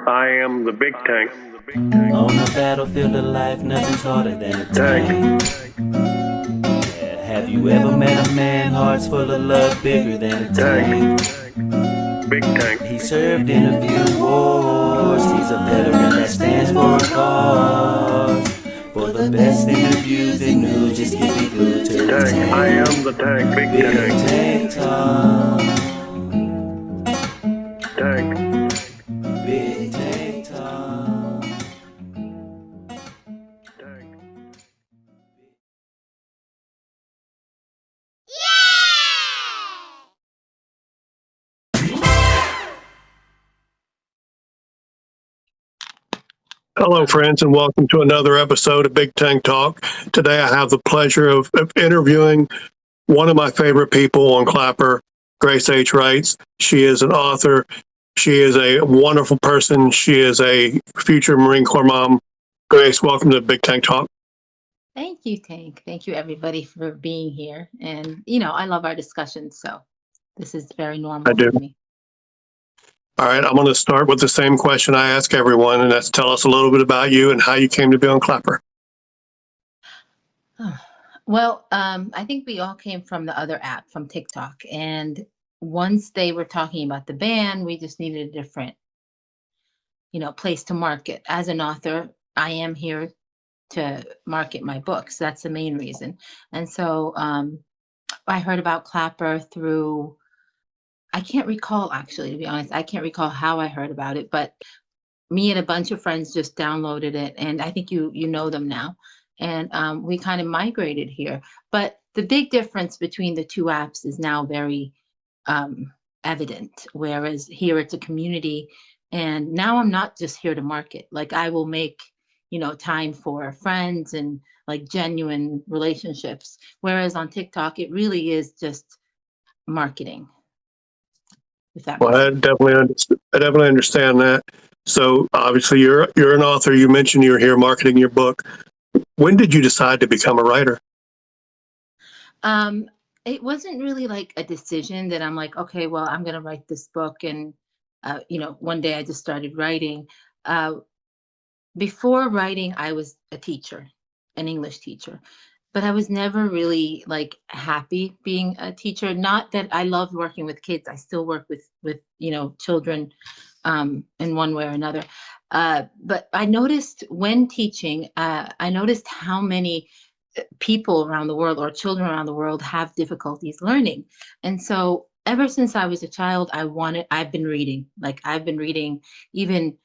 I am the big tank. On the battlefield of life, nothing's harder than a tank. Yeah, have you ever met a man, hearts full of love, bigger than a tank? Big tank. He served in a few wars. He's a veteran that stands for a cause. For the best interviews and news, just keep it glued to the tank. I am the tank. Big BigTank Talk. Tank. BigTank Talk. Hello, friends, and welcome to another episode of Big Tank Talk. Today, I have the pleasure of interviewing one of my favorite people on Clapper, Grace H. Wrights. She is an author. She is a wonderful person. She is a future Marine Corps mom. Grace, welcome to Big Tank Talk. Thank you, Tank. Thank you, everybody, for being here. And, I love our discussions, so this is very normal for me. All right, I'm going to start with the same question I ask everyone, and that's tell us a little bit about you and how you came to be on Clapper. Well, I think we all came from the other app, from TikTok. And once they were talking about the ban, we just needed a different, place to market. As an author, I am here to market my books. That's the main reason. And so I heard about Clapper through, I can't recall, actually, to be honest. I can't recall how I heard about it, but me and a bunch of friends just downloaded it, and I think you know them now. And we kind of migrated here. But the big difference between the two apps is now very evident, whereas here it's a community. And now I'm not just here to market. Like, I will make, time for friends and like genuine relationships. Whereas on TikTok, it really is just marketing. If that Well, I definitely understand that. So obviously you're an author. You mentioned you're here marketing your book. When did you decide to become a writer? It wasn't really like a decision that I'm like, okay, well, I'm going to write this book. And, one day I just started writing. Before writing, I was a teacher, an English teacher, but I was never really like happy being a teacher. Not that I loved working with kids. I still work with children in one way or another. But I noticed when teaching, I noticed how many people around the world or children around the world have difficulties learning. And so ever since I was a child, I've been reading. Like, I've been reading even,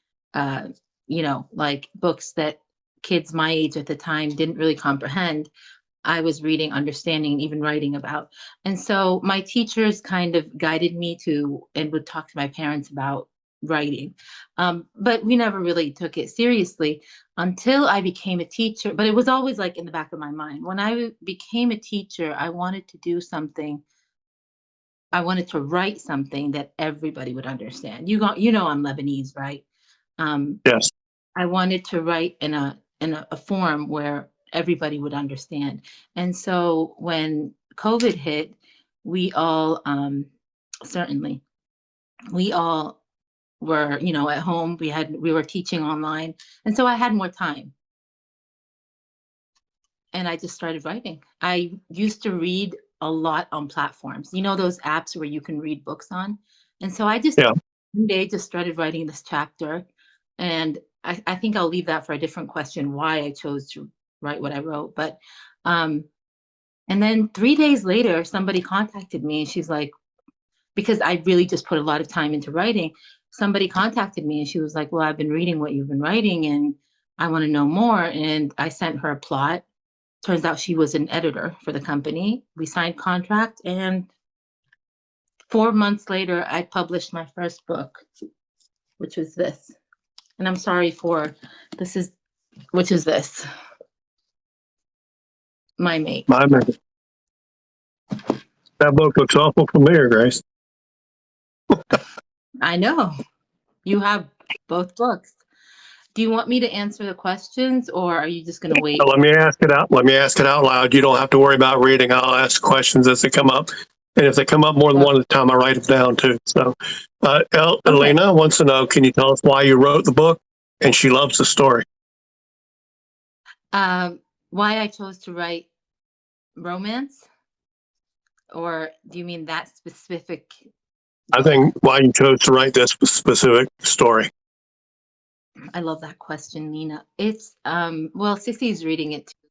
like books that kids my age at the time didn't really comprehend. I was reading, understanding, and even writing about. And so my teachers kind of guided me to, and would talk to my parents about writing. But we never really took it seriously until I became a teacher. But it was always like in the back of my mind. When I became a teacher, I wanted to do something. I wanted to write something that everybody would understand. I'm Lebanese, right? Yes. I wanted to write in a form where everybody would understand. And so when COVID hit, we all certainly we all were at home. We were teaching online, and so I had more time, and I just started writing. I used to read a lot on platforms, those apps where you can read books on. And so I just one day just started writing this chapter. And I think I'll leave that for a different question, why I chose to write what I wrote. But and then 3 days later, somebody contacted me, and she's like, because I really just put a lot of time into writing, somebody contacted me and she was like, well, I've been reading what you've been writing and I want to know more. And I sent her a plot. Turns out she was an editor for the company. We signed contract, and 4 months later, I published my first book, which was this. And I'm sorry for which is this. My Mate. My man. That book looks awful familiar, Grace. I know. You have both books. Do you want me to answer the questions, or are you just going to wait? Let me ask it out. Let me ask it out loud. You don't have to worry about reading. I'll ask questions as they come up. And if they come up more than one at a time, I write them down too. So, Okay. Elena wants to know, can you tell us why you wrote the book? And she loves the story. Why I chose to write romance, or do you mean that specific I book? think why you chose to write this specific story. I love that question, Nina. It's well, Sissy's reading it too.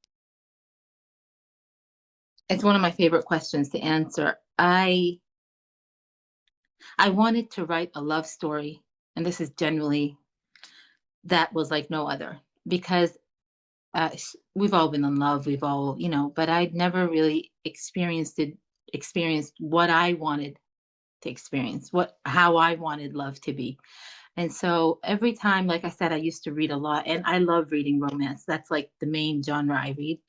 It's one of my favorite questions to answer. I wanted to write a love story, and this is generally that was like no other, because we've all been in love, we've all, but I'd never really experienced what I wanted to experience, how I wanted love to be. And so every time, like I said, I used to read a lot, and I love reading romance. That's like the main genre I read.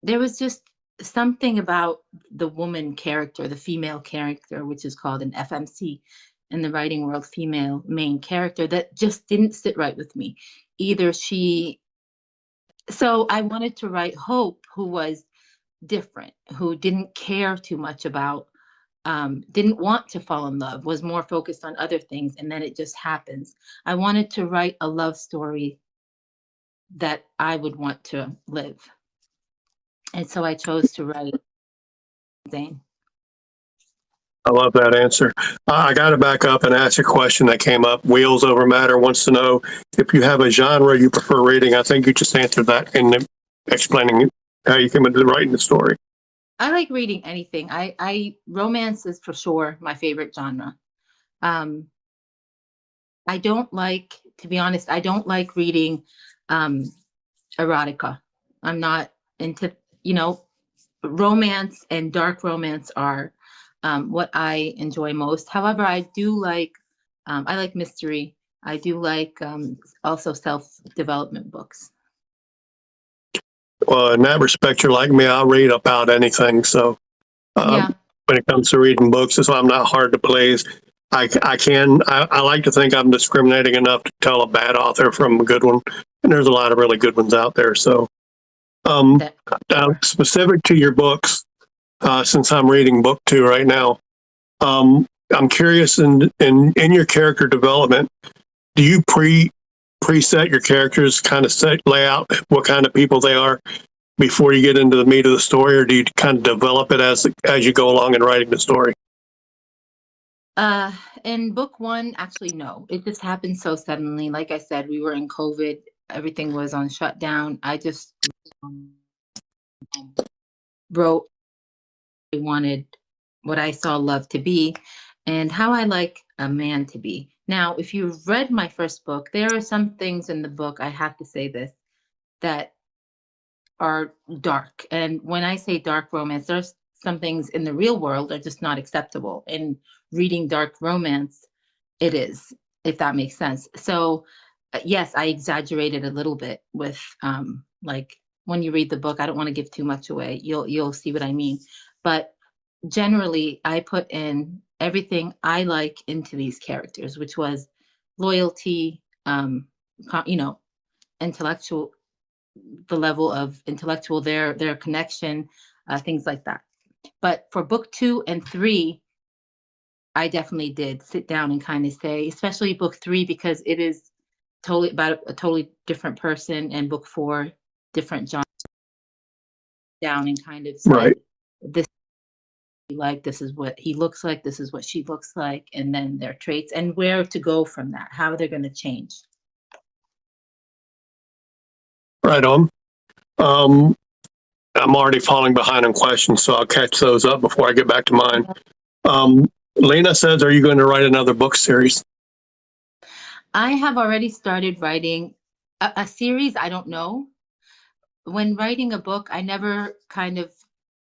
There was just something about the woman character, the female character, which is called an FMC in the writing world, female main character, that just didn't sit right with me. Either she, so I wanted to write Hope, who was different, who didn't care too much about, didn't want to fall in love, was more focused on other things, and then it just happens. I wanted to write a love story that I would want to live. And so I chose to write Zane. I love that answer. I got to back up and ask a question that came up. Wheels Over Matter wants to know if you have a genre you prefer reading. I think you just answered that in explaining how you came into writing the story. I like reading anything. I romance is for sure my favorite genre. Um, I don't like, to be honest, I don't like reading um, erotica. I'm not into, romance and dark romance are what I enjoy most. However, I like mystery. I do like also self-development books. Well, in that respect, you're like me. I'll read about anything. So Yeah, when it comes to reading books, so I'm not hard to please. I like to think I'm discriminating enough to tell a bad author from a good one. And there's a lot of really good ones out there. So that sure. specific to your books, since I'm reading book 2 right now, I'm curious in your character development, do you preset your characters, kind of lay out what kind of people they are before you get into the meat of the story, or do you kind of develop it as you go along in writing the story? In book 1, actually, no. It just happened so suddenly. Like I said, we were in COVID. Everything was on shutdown. I just wrote I wanted what I saw love to be and how I like a man to be. Now, if you've read my first book, there are some things in the book, I have to say this, that are dark. And when I say dark romance, there's some things in the real world are just not acceptable. And reading dark romance, it is, if that makes sense. So, yes, I exaggerated a little bit with like when you read the book. I don't want to give too much away. You'll see what I mean. But generally, I put in everything I like into these characters, which was loyalty, you know, intellectual, the level of intellectual, their connection, things like that. But for book 2 and 3, I definitely did sit down and kind of say, especially book 3, because it is totally about a totally different person, and book 4, different genre, down and kind of Right. said, this like, this is what he looks like, this is what she looks like, and then their traits and where to go from that, how they're going to change. Right on. Um, I'm already falling behind on questions, so I'll catch those up before I get back to mine. Lena says, are you going to write another book series? I have already started writing a series. I don't know. When writing a book, I never kind of,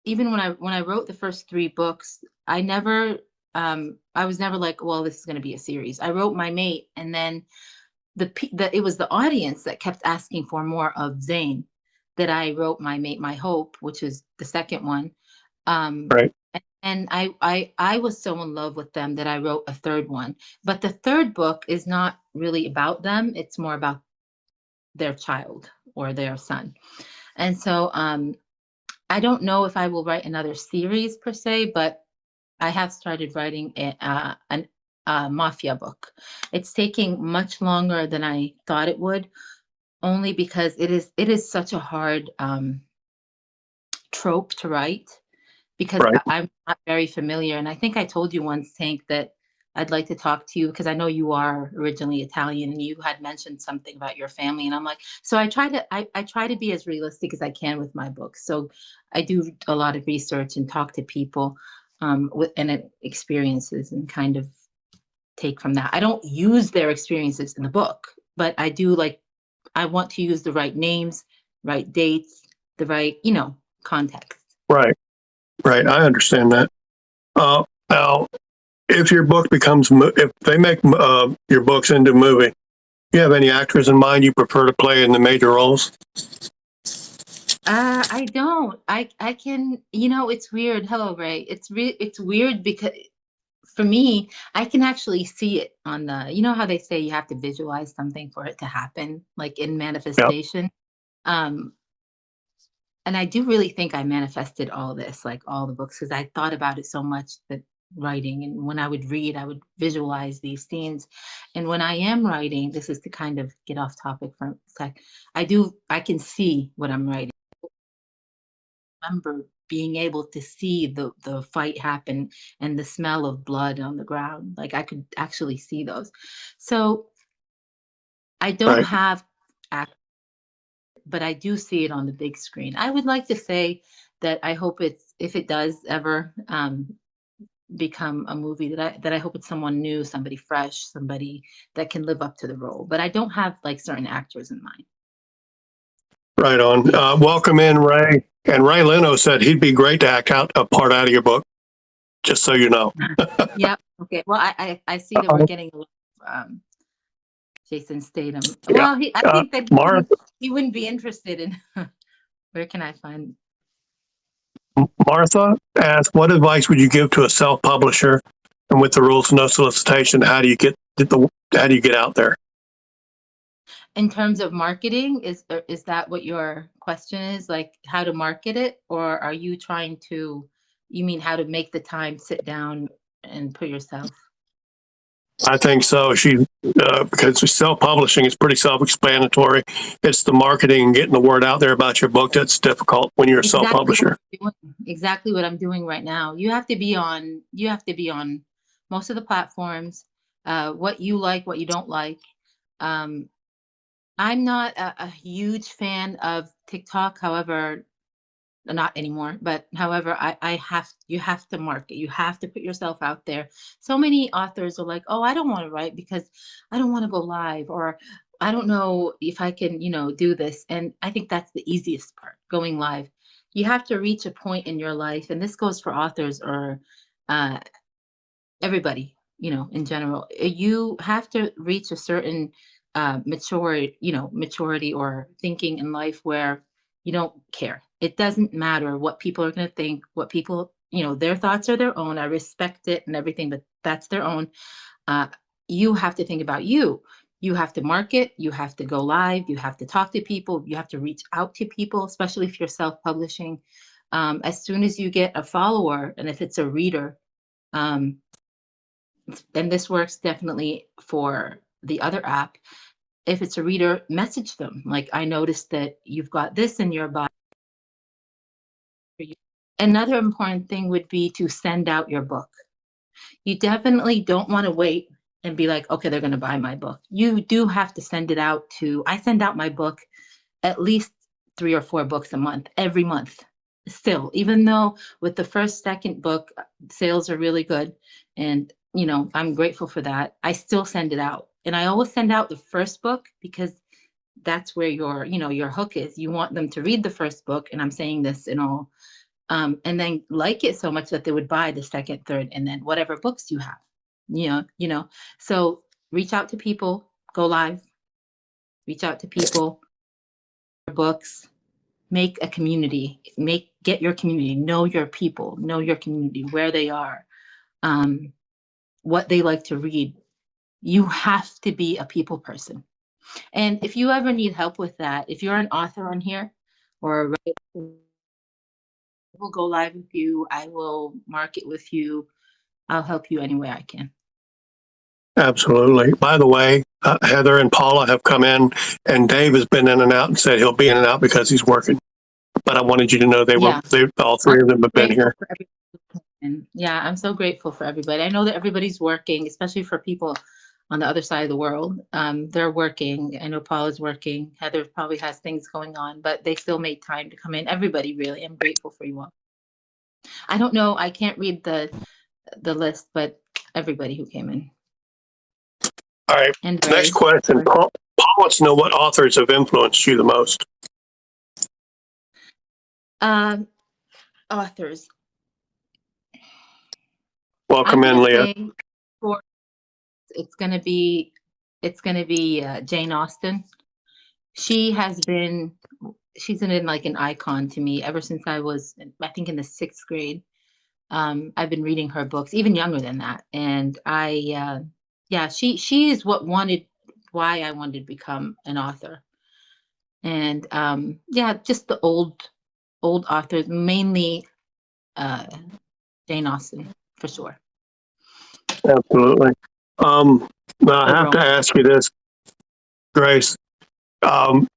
even when I wrote the first 3 books, I was never like, well, this is going to be a series. I wrote My Mate, and then it was the audience that kept asking for more of Zane, that I wrote My Mate, My Hope, which is the second one. Right. And I was so in love with them that I wrote a third one. But the third book is not really about them. It's more about their child or their son. And so I don't know if I will write another series per se, but I have started writing a mafia book. It's taking much longer than I thought it would, only because it is such a hard trope to write, because Right. I'm not very familiar. And I think I told you once, Tank, that I'd like to talk to you because I know you are originally Italian and you had mentioned something about your family. And I'm like, so I try to be as realistic as I can with my books. So I do a lot of research and talk to people with experiences, and kind of take from that. I don't use their experiences in the book, but I want to use the right names, right dates, the right, context. Right. Right. I understand that. Now, if your book if they make your books into a movie, do you have any actors in mind you prefer to play in the major roles? I don't. I can, it's weird. Hello, Ray. It's weird because for me, I can actually see it on how they say you have to visualize something for it to happen, like in Yeah. manifestation. Um, and I do really think I manifested all this, like all the books, because I thought about it so much, that writing, and when I would read, I would visualize these scenes. And when I am writing, this is to kind of get off topic for a sec. I can see what I'm writing. Remember being able to see the fight happen and the smell of blood on the ground. Like I could actually see those. So I don't Right. have act, but I do see it on the big screen. I would like to say that I hope if it does ever become a movie, that I hope it's someone new, somebody fresh, somebody that can live up to the role. But I don't have like certain actors in mind. Right on. Welcome in, Ray. And Ray Leno said he'd be great to act out a part out of your book, just so you know. Yep. Okay. Well, I see that we're getting a lot of Jason Statham. Yeah. Well, I think that Martha, he wouldn't be interested in. Where can I find? Martha asked, what advice would you give to a self-publisher? And with the rules of no solicitation, how do you get out there? In terms of marketing, is that what your question is? Like how to market it, or are you trying to? You mean how to make the time, sit down, and put yourself? I think so. Because self-publishing is pretty self-explanatory. It's the marketing and getting the word out there about your book that's difficult when you're a Exactly what self-publisher. I'm doing. Exactly what I'm doing right now. You have to be on. You have to be on most of the platforms. What you like, what you don't like. Um, I'm not a huge fan of TikTok. However, not anymore, but however, you have to market, you have to put yourself out there. So many authors are like, oh, I don't want to write because I don't want to go live, or I don't know if I can, do this. And I think that's the easiest part, going live. You have to reach a point in your life, and this goes for authors or uh, everybody, in general. You have to reach a certain maturity or thinking in life where you don't care. It doesn't matter what people are going to think, what people, their thoughts are their own. I respect it and everything, but that's their own. Uh, you have to think about you. You have to market, you have to go live, you have to talk to people, you have to reach out to people, especially if you're self-publishing. As soon as you get a follower, and if it's a reader, um, and this works definitely for the other app. If it's a reader, message them. Like, I noticed that you've got this in your bio. Another important thing would be to send out your book. You definitely don't want to wait and be like, okay, they're going to buy my book. You do have to send it out I send out my book at least 3 or 4 books a month, every month. Still, even though with the first, second book, sales are really good, and I'm grateful for that, I still send it out. And I always send out the first book because that's where your hook is. You want them to read the first book, and I'm saying this in all, and then like it so much that they would buy the second, third, and then whatever books you have. So reach out to people, go live, reach out to people, books, make a community, get your community, know your people, know your community, where they are, um, what they like to read. You have to be a people person. And if you ever need help with that, if you're an author on here, or I will go live with you, I will market with you. I'll help you any way I can. Absolutely. By the way, Heather and Paula have come in, and Dave has been in and out and said he'll be in and out because he's working. But I wanted you to know Yeah, all I'm three of them have been grateful here. for everybody. And yeah, I'm so grateful for everybody. I know that everybody's working, especially for people on the other side of the world. They're working. I know Paula's working. Heather probably has things going on, but they still made time to come in. Everybody, really, I'm grateful for you all. I don't know. I can't read the list, but everybody who came in. All right. And Next Grace. question. Paul wants to know what authors have influenced you the most. Authors. I'm Welcome in, gonna Leah. say for it's gonna be Jane Austen. She's been like an icon to me ever since I was, I think, in the 6th grade. I've been reading her books, even younger than that, and yeah, she is why I wanted to become an author. And yeah, just the old authors, mainly uh, Jane Austen, for sure. Absolutely. Now I The have to romance. ask you this, Grace. Um,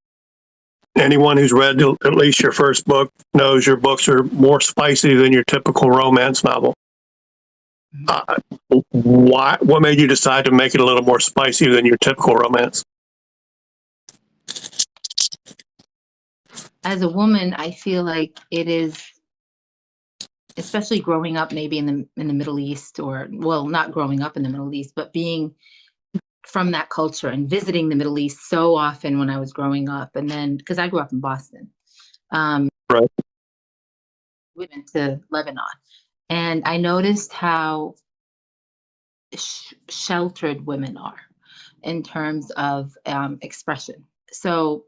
anyone who's read at least your first book knows your books are more spicy than your typical romance novel. Uh, why? What made you decide to make it a little more spicy than your typical romance? As a woman, I feel like it is, especially growing up maybe in the Middle East, or well, not growing up in the Middle East, but being from that culture and visiting the Middle East so often when I was growing up. And then because I grew up in Boston, Right. we went to Lebanon, and I noticed how sheltered women are in terms of expression. So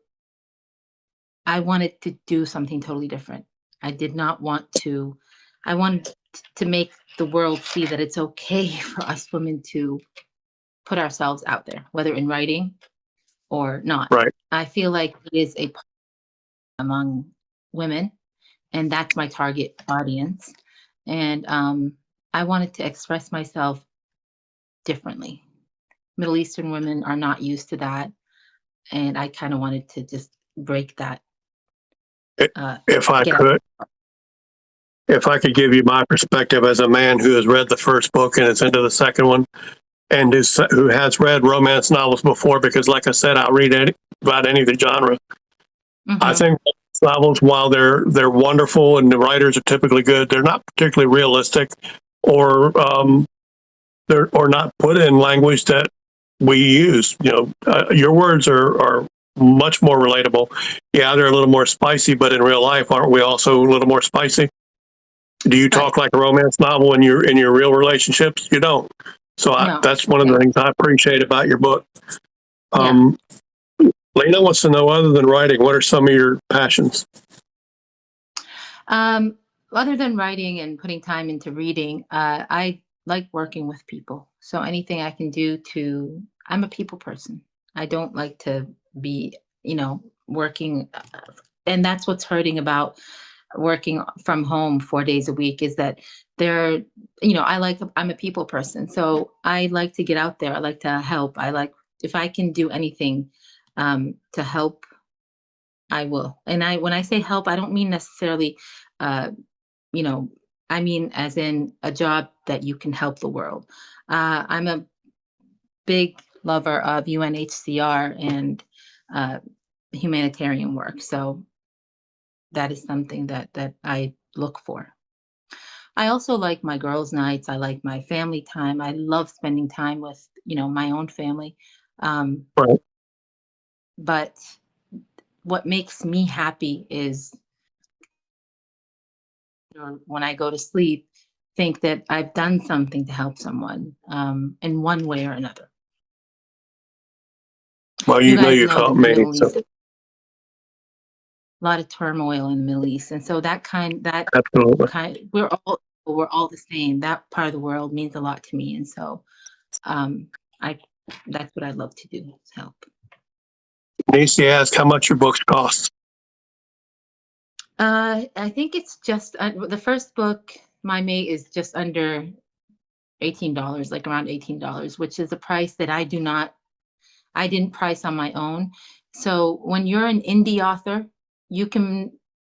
I wanted to do something totally different. I did not want to, I wanted to make the world see that it's okay for us women to put ourselves out there, whether in writing or not. Right. I feel like it is a among women, and that's my target audience. And I wanted to express myself differently. Middle Eastern women are not used to that, and I kind of wanted to just break that. If I Get out. could, if I could give you my perspective as a man who has read the first book and is into the second one, and who has read romance novels before, because, like I said, I'll read about any of the genre. I Mm-hmm. think novels, while they're wonderful and the writers are typically good, they're not particularly realistic, or they're or not put in language that we use. Your words are much more relatable. Yeah, they're a little more spicy, but in real life, aren't we also a little more spicy? Do you Right. talk like a romance novel in your real relationships? You don't. So No. that's one of the Yeah. things I appreciate about your book. Yeah. Um, Lena wants to know, other than writing, what are some of your passions? Um, Other than writing and putting time into reading, I like working with people. So anything I can do I'm a people person. I don't like to be, working. And that's what's hurting about working from home 4 days a week, is that there, I'm a people person. So I like to get out there. I like to help. If I can do anything to help, I will. And when I say help, I don't mean necessarily, uh, you know, I mean as in a job that you can help the world. I'm a big lover of UNHCR and uh, humanitarian work. So that is something that I look for. I also like my girls' nights. I like my family time. I love spending time with, my own family. Um, Right. but what makes me happy is, when I go to sleep, think that I've done something to help someone in one way or another. Well, You you know guys you've know the helped me. Middle So East, a lot of turmoil in the Middle East, and so absolutely. we're all the same. That part of the world means a lot to me, and so um, I that's what I love to do, is help. Nisi asked how much your books cost. I think it's just the first book, My Mate, is just under $18, like around $18, which is a price that I didn't price on my own. So when you're an indie author, you can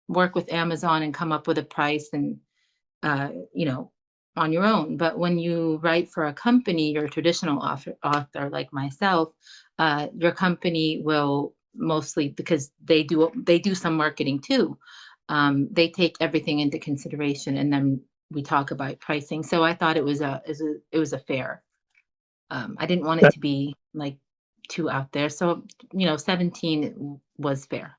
work with Amazon and come up with a price and, you know, on your own. But when you write for a company, you're a traditional author like myself, your company will mostly, because they do some marketing too. They take everything into consideration, and then we talk about pricing. So I thought it was a fair. I didn't want it That, to be like too out there. So, 17 was fair.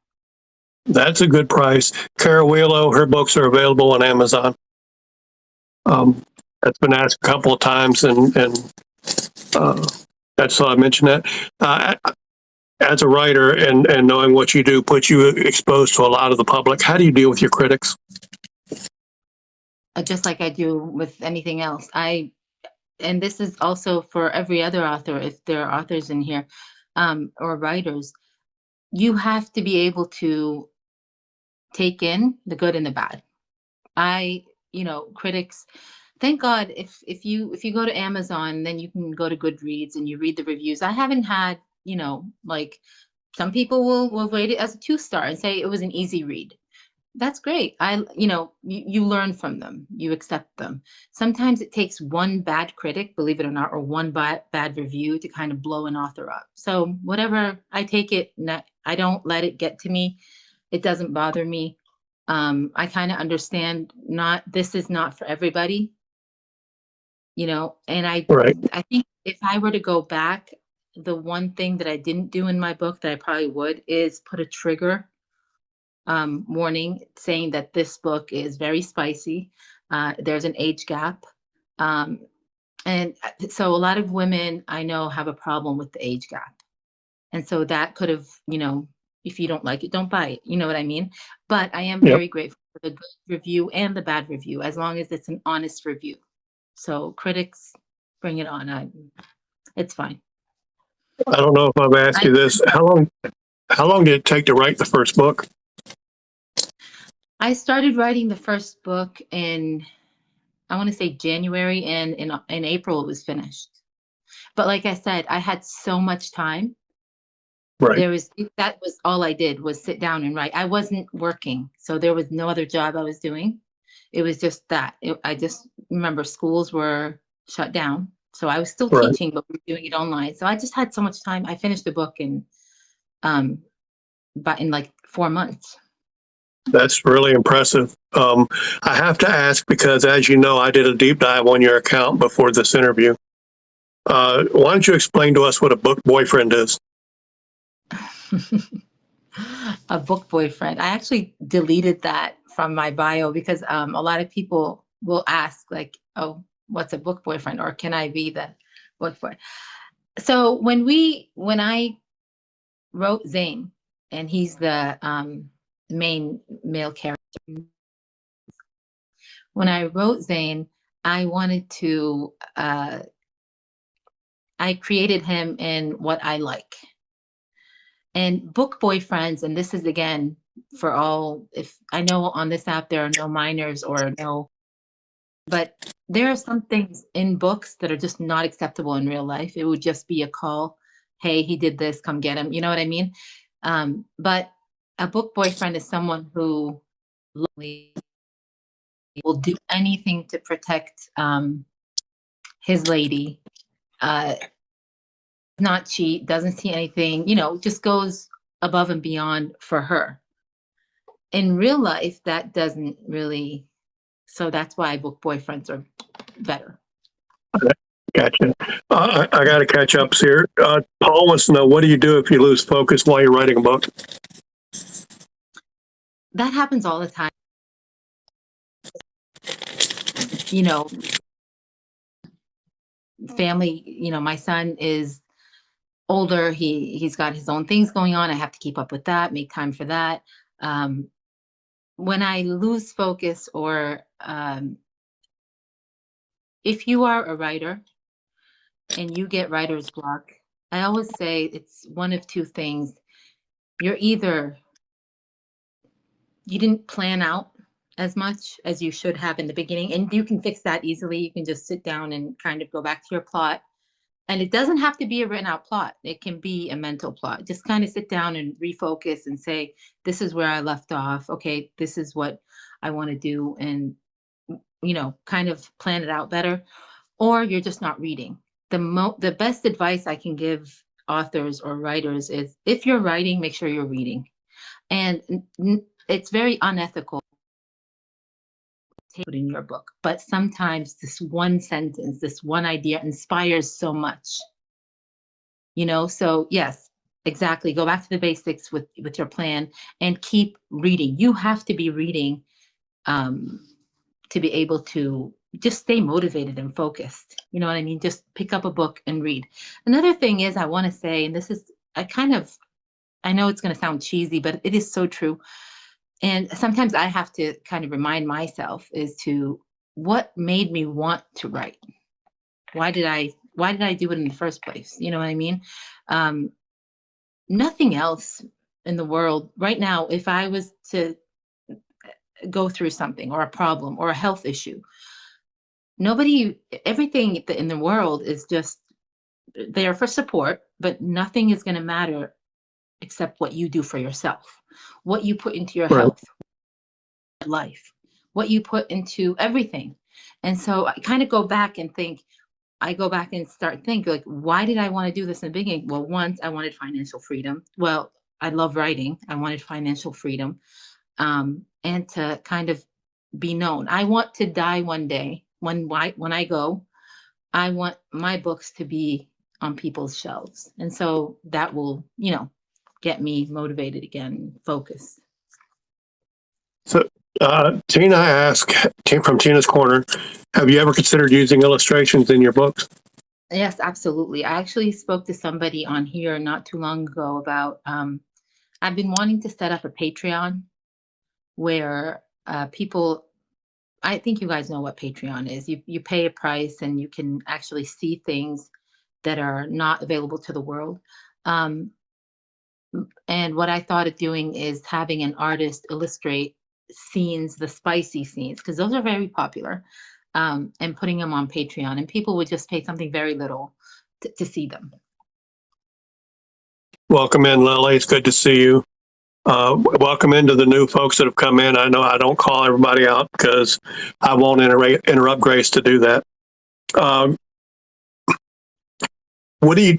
that's a good price. Cara Wheelo, her books are available on Amazon. That's been asked a couple of times, and that's why I mentioned that. As a writer and knowing what you do puts you exposed to a lot of the public. How do you deal with your critics? Just like I do with anything else. And this is also for every other author, if there are authors in here, or writers, you have to be able to take in the good and the bad. Critics, thank God, if you go to Amazon, then you can go to Goodreads and you read the reviews. I haven't had, like, some people will rate it as a 2-star and say it was an easy read. That's great. You learn from them, you accept them. Sometimes it takes one bad critic, believe it or not, or one bad review to kind of blow an author up. So whatever, I take it, I don't let it get to me. It doesn't bother me. I kind of understand, this is not for everybody, and Right. I think if I were to go back, the one thing that I didn't do in my book that I probably would is put a trigger warning saying that this book is very spicy. There's an age gap. Um, and so a lot of women I know have a problem with the age gap. And so that could have, if you don't like it, don't buy it. You know what I mean? But I am Yep. very grateful for the good review and the bad review, as long as it's an honest review. So critics, bring it on. It's fine. I don't know if I've asked I, you this. How long did it take to write the first book? I started writing the first book in, I want to say January, and in April it was finished. But like I said, I had so much time. Right. That was all I did, was sit down and write. I wasn't working, so there was no other job I was doing. It was just that. I just remember schools were shut down, so I was still Right. teaching, but we were doing it online. So I just had so much time. I finished the book um, in like 4 months. That's really impressive. I have to ask because, as you know, I did a deep dive on your account before this interview. Why don't you explain to us what a book boyfriend is? A book boyfriend. I actually deleted that from my bio because a lot of people will ask, like, "Oh, what's a book boyfriend?" or "Can I be the book boy?" So when I wrote Zane, and he's the main male character. When I wrote Zane, I wanted to. I created him in what I like. And book boyfriends, and this is again for all, if I know on this app there are no minors or no, but there are some things in books that are just not acceptable in real life. It would just be a call, "Hey, he did this, come get him." You know what I mean? But a book boyfriend is someone who will do anything to protect his lady, uh, not cheat, doesn't see anything, just goes above and beyond for her. In real life, that doesn't really, so that's why book boyfriends are better. Gotcha. I got to catch up here. Paul wants to know, what do you do if you lose focus while you're writing a book? That happens all the time. You know, family, my son is older. He's got his own things going on. I have to keep up with that, make time for that. When I lose focus, or if you are a writer and you get writer's block, I always say it's one of two things. You're either, you didn't plan out as much as you should have in the beginning. And you can fix that easily. You can just sit down and kind of go back to your plot. And it doesn't have to be a written out plot. It can be a mental plot. Just kind of sit down and refocus and say, this is where I left off. Okay, this is what I want to do. And, kind of plan it out better. Or you're just not reading. The best advice I can give authors or writers is, if you're writing, make sure you're reading. And it's very unethical to put in your book, but sometimes this one sentence, this one idea inspires so much. So yes, exactly. Go back to the basics with your plan and keep reading. You have to be reading to be able to just stay motivated and focused. You know what I mean? Just pick up a book and read. Another thing is, I want to say, and this is, I know it's going to sound cheesy, but it is so true. And sometimes I have to kind of remind myself what made me want to write? Why did I do it in the first place? You know what I mean? Nothing else in the world right now, if I was to go through something or a problem or a health issue, everything in the world is just there for support, but nothing is going to matter except what you do for yourself, what you put into your Right. health, life, what you put into everything. And so I kind of go back and start thinking, like, why did I want to do this in the beginning? Well, once, I wanted financial freedom. Well, I love writing. I wanted financial freedom, and to kind of be known. I want to die one day. When I go, I want my books to be on people's shelves. And so that will, get me motivated again, focused. So, Tina asked from Tina's Corner, have you ever considered using illustrations in your books? Yes, absolutely. I actually spoke to somebody on here not too long ago about, I've been wanting to set up a Patreon where people, I think you guys know what Patreon is. You pay a price and you can actually see things that are not available to the world. And what I thought of doing is having an artist illustrate scenes, the spicy scenes, because those are very popular, and putting them on Patreon, and people would just pay something very little to see them. Welcome in, Lily. It's good to see you. Welcome into the new folks that have come in. I know I don't call everybody out because I won't interrupt Grace to do that. What do you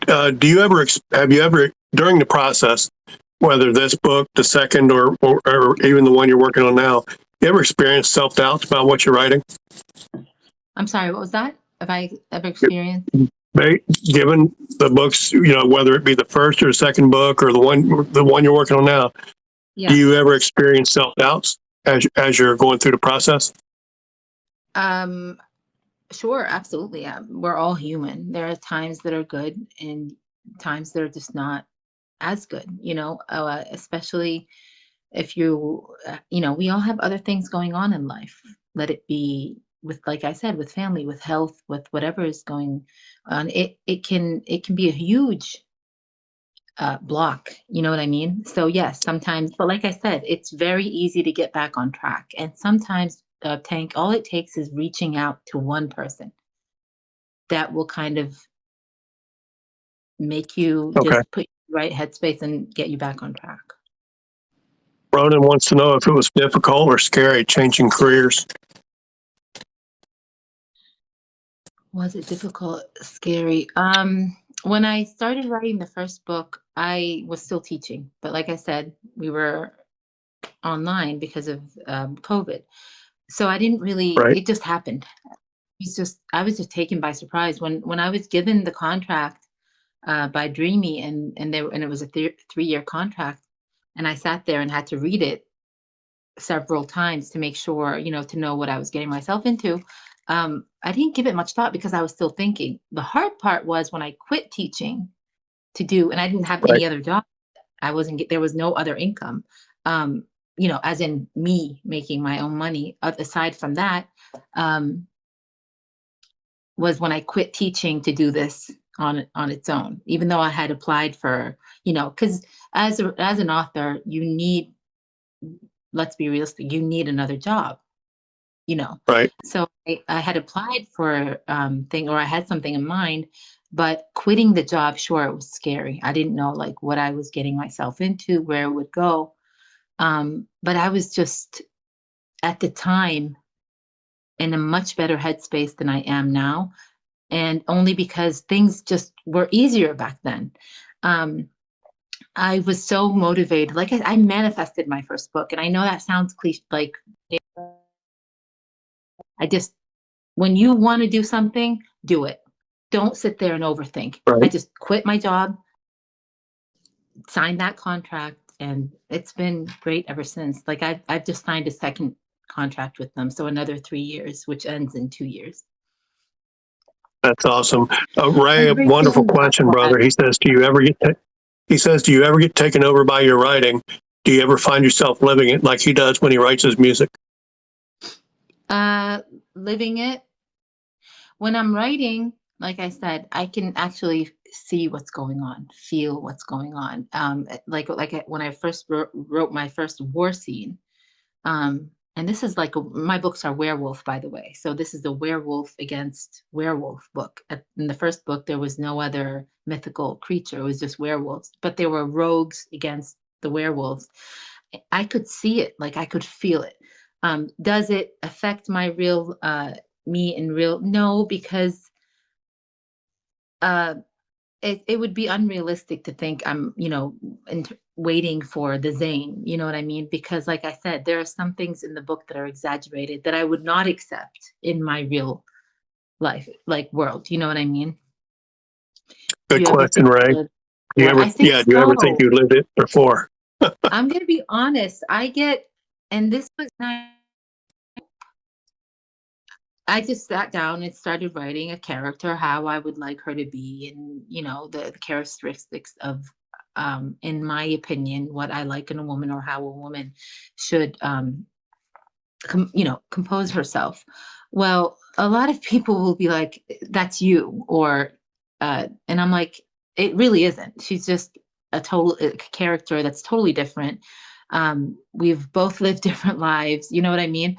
ever, have you ever, during the process, whether this book, the second, or even the one you're working on now, you ever experienced self-doubts about what you're writing? I'm sorry, what was that? Have I ever experienced? Given the books, whether it be the first or the second book or the one you're working on now, Yeah. do you ever experience self-doubts as you're going through the process? Sure, absolutely. We're all human. There are times that are good and times that are just not as good, especially if we all have other things going on in life. Let it be with, like I said, with family, with health, with whatever is going on. It can be a huge block. You know what I mean? So yes, sometimes, but like I said, it's very easy to get back on track. And sometimes, Tank, all it takes is reaching out to one person that will kind of make you just put you in the right headspace and get you back on track. Ronan wants to know if it was difficult or scary changing careers. Was it difficult, scary? When I started writing the first book, I was still teaching, but like I said, we were online because of COVID. So I didn't really, Right. it just happened. I was just taken by surprise when I was given the contract by Dreamy, and it was a 3-year contract, and I sat there and had to read it several times to make sure, to know what I was getting myself into. I didn't give it much thought because I was still thinking. The hard part was when I quit teaching and I didn't have any other job. There was no other income, as in me making my own money. Aside from that, was when I quit teaching to do this on its own, even though I had applied for, because as an author, let's be realistic, you need another job. Right. So I had applied for thing, or I had something in mind, but quitting the job, sure, it was scary. I didn't know like what I was getting myself into, where it would go. But I was just at the time in a much better headspace than I am now. And only because things just were easier back then. Um, I was so motivated. Like I manifested my first book. And I know that sounds cliche, like I just, when you want to do something, do it. Don't sit there and overthink. I Right. just quit my job, signed that contract, and it's been great ever since. Like I've just signed a second contract with them. So another 3 years, which ends in 2 years. That's awesome. Ray, a wonderful Everything but question, brother. that. He says, do you ever get taken over by your writing? Do you ever find yourself living it like he does when he writes his music? Living it. When I'm writing, like I said, I can actually see what's going on, feel what's going on. When I first wrote my first war scene, and this is like my books are werewolf, by the way. So this is a werewolf against werewolf book. In the first book, there was no other mythical creature; it was just werewolves. But there were rogues against the werewolves. I could see it, like I could feel it. Does it affect my real me in real? No, because uh, it would be unrealistic to think I'm, waiting for the Zane. You know what I mean? Because, like I said, there are some things in the book that are exaggerated that I would not accept in my real life, like world. You know what I mean? Do Good you ever question, think Ray. I lived? What I think Do you ever think so. you lived it before? I'm gonna be honest. And this was not. I just sat down and started writing a character, how I would like her to be, and the characteristics of, in my opinion, what I like in a woman, or how a woman should, compose herself. Well, a lot of people will be like, "That's you," or, and I'm like, "It really isn't. She's just a total character that's totally different. We've both lived different lives. You know what I mean?"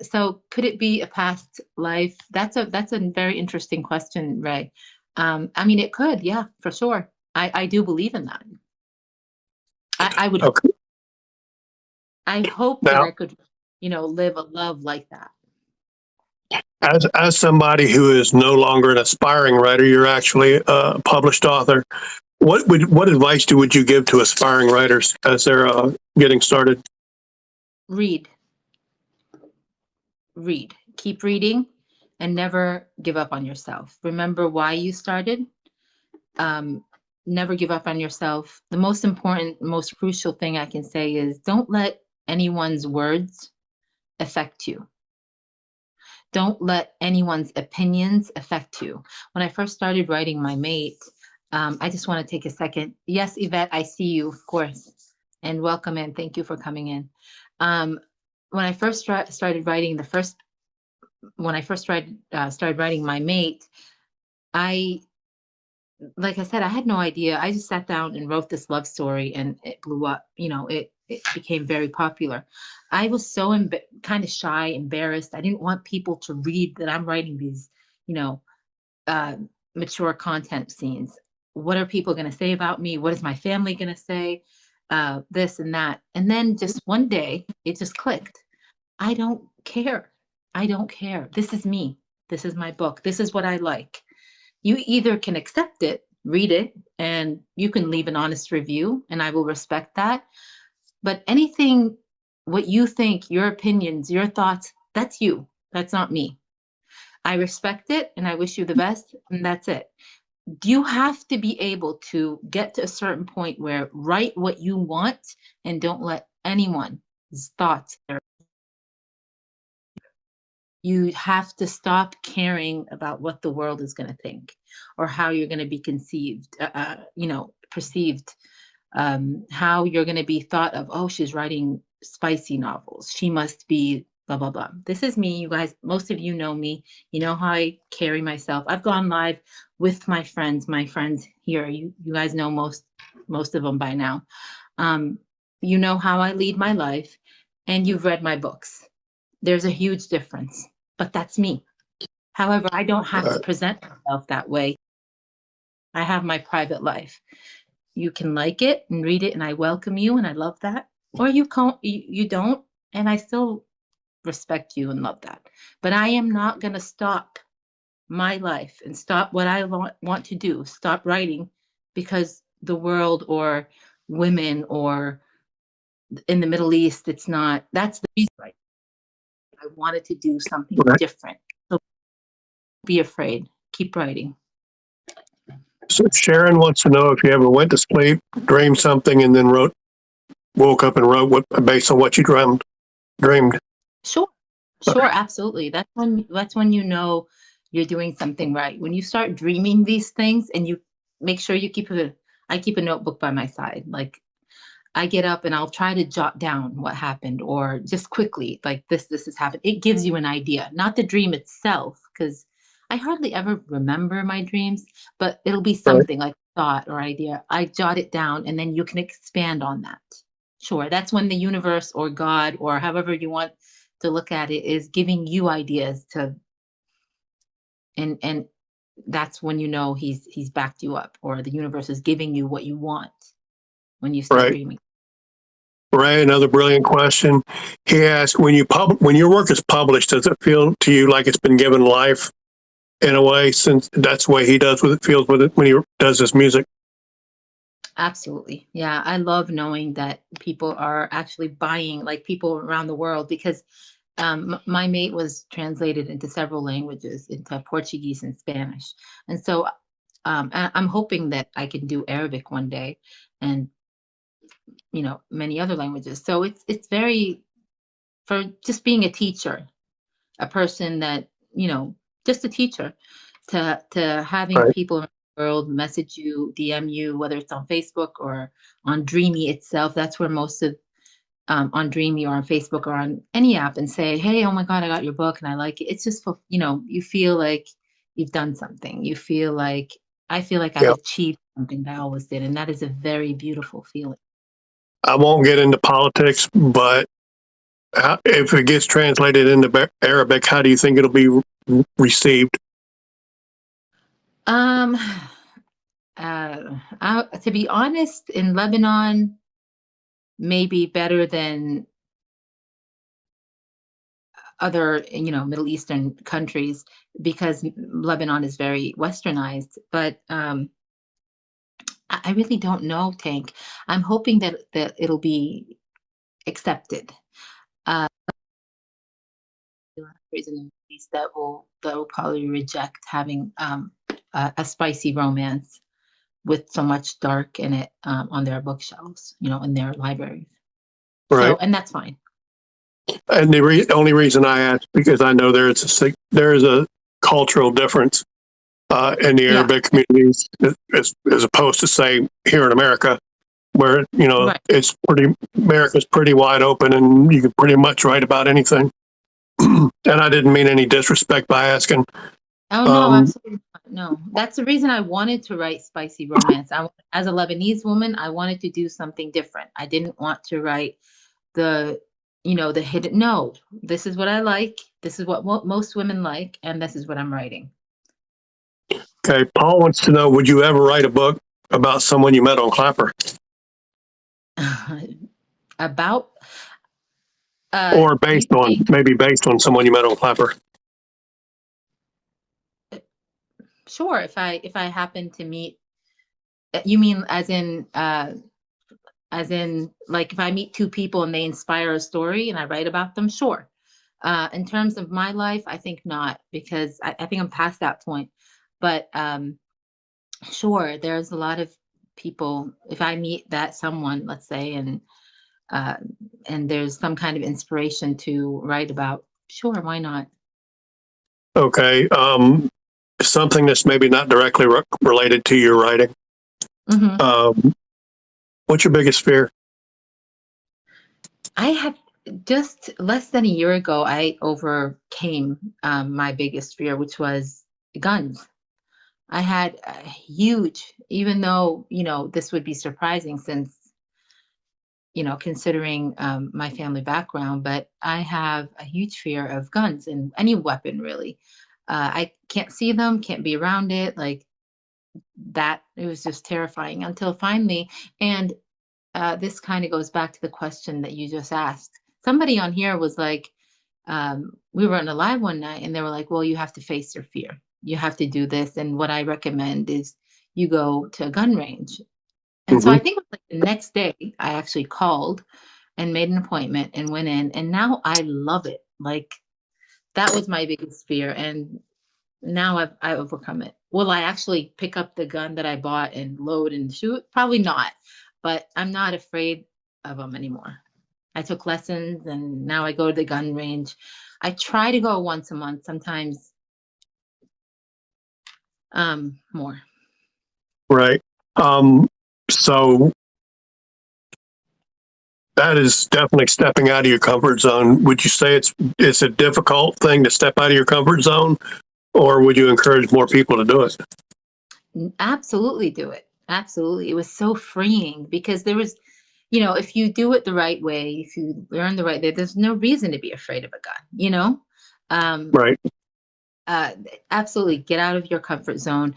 So could it be a past life? That's a very interesting question, Ray. I mean, it could, yeah, for sure. I do believe in that. I would. Okay. I hope that Now, I could, live a love like that. as somebody who is no longer an aspiring writer, you're actually a published author. What advice would you give to aspiring writers as they're getting started? Read, read, keep reading, and never give up on yourself. Remember why you started. Um, Never give up on yourself. The most important, most crucial thing I can say is don't let anyone's words affect you. Don't let anyone's opinions affect you. When I first started writing my mate, I just want to take a second. Yes, Yvette, I see you, of course, and welcome in. Thank you for coming in. When I first started writing started writing my mate, I like I said, I had no idea. I just sat down and wrote this love story, and it blew up. It became very popular. I was so kind of shy, embarrassed. I didn't want people to read that I'm writing these, you know, uh, mature content scenes. What are people going to say about me? What is my family going to say? This and that. And then just one day, it just clicked. I don't care. I don't care. This is me. This is my book. This is what I like. You either can accept it, read it, and you can leave an honest review, and I will respect that. But anything, what you think, your opinions, your thoughts, that's you. That's not me. I respect it and I wish you the best, and that's it. You have to be able to get to a certain point where write what you want and don't let anyone's thoughts. You have to stop caring about what the world is going to think or how you're going to be conceived, perceived, how you're going to be thought of. Oh, she's writing spicy novels. She must be blah, blah, blah. This is me, you guys. Most of you know me. You know how I carry myself. I've gone live with my friends here. You guys know most of them by now. You know how I lead my life, and you've read my books. There's a huge difference, but that's me. However, I don't have to present myself that way. I have my private life. You can like it and read it, and I welcome you, and I love that. Or you can't, you don't, and I still respect you and love that. But I am not going to stop my life and stop what I want to do, stop writing because the world or women or in the Middle East, it's not, that's the reason I wanted to do something different. So be afraid, keep writing. So Sharon wants to know if you ever went to sleep, dreamed something, and then woke up and wrote based on what you dreamed. Sure, absolutely. That's when you know you're doing something right. When you start dreaming these things and you make sure you I keep a notebook by my side. Like I get up and I'll try to jot down what happened or just quickly, like this has happened. It gives you an idea, not the dream itself, because I hardly ever remember my dreams, but it'll be something like thought or idea. I jot it down and then you can expand on that. Sure, that's when the universe or God or however you want to look at it is giving you ideas to, and that's when you know he's backed you up or the universe is giving you what you want when you start dreaming. Ray, another brilliant question. He asked, when your work is published, does it feel to you like it's been given life in a way, since that's the way he feels with it when he does his music? Absolutely. Yeah. I love knowing that people are actually buying, like people around the world, because my mate was translated into several languages, into Portuguese and Spanish. And so I'm hoping that I can do Arabic one day and, many other languages. So it's very, for just being a teacher, a person that, just a teacher, to having people around the world message you, DM you, whether it's on Facebook or on Dreamy itself. That's where most of on Dreamy or on Facebook or on any app and say, hey, oh my God, I got your book and I like it. It's just for, you feel like you've done something. I feel like I've achieved something that I always did. And that is a very beautiful feeling. I won't get into politics, but if it gets translated into Arabic, how do you think it'll be received? To be honest, in Lebanon, maybe better than other, Middle Eastern countries because Lebanon is very westernized. But I really don't know, Tank. I'm hoping that it'll be accepted. In the Middle East that will probably reject having a spicy romance with so much dark in it on their bookshelves, in their libraries. Right. So, and that's fine. And the only reason I ask because I know there is a cultural difference in the Arabic communities as opposed to say here in America, where America's pretty wide open and you can pretty much write about anything. And I didn't mean any disrespect by asking. Oh no, absolutely not. No, that's the reason I wanted to write spicy romance. As a Lebanese woman, I wanted to do something different. I didn't want to write the hidden. No, this is what I like. This is what most women like, and this is what I'm writing. Okay, Paul wants to know: would you ever write a book about someone you met on Clapper? About or based on someone you met on Clapper? Sure. If I happen to meet, you mean as in like if I meet two people and they inspire a story and I write about them, sure. In terms of my life, I think not, because I think I'm past that point. But sure, there's a lot of people, if I meet someone, let's say, and there's some kind of inspiration to write about, sure, why not? Okay. Something that's maybe not directly related to your writing. Mm-hmm. What's your biggest fear? I have just less than a year ago, I overcame my biggest fear, which was guns. I had a huge, even though, this would be surprising since, considering my family background, but I have a huge fear of guns and any weapon really. I can't see them, can't be around it. Like that, it was just terrifying until finally. And this kind of goes back to the question that you just asked. Somebody on here was like, we were on a live one night and they were like, well, you have to face your fear. You have to do this. And what I recommend is you go to a gun range. And so Hmm. I think it was like the next day, I actually called and made an appointment and went in. And now I love it. Like that was my biggest fear. And now I overcome it. Will I actually pick up the gun that I bought and load and shoot? Probably not. But I'm not afraid of them anymore. I took lessons and now I go to the gun range. I try to go once a month, sometimes more. Right. So that is definitely stepping out of your comfort zone. Would you say it's a difficult thing to step out of your comfort zone, or would you encourage more people to do it? Absolutely do it. Absolutely. It was so freeing because there was, if you do it the right way, if you learn the right way, there's no reason to be afraid of a gun. Um, Right. uh, Absolutely get out of your comfort zone.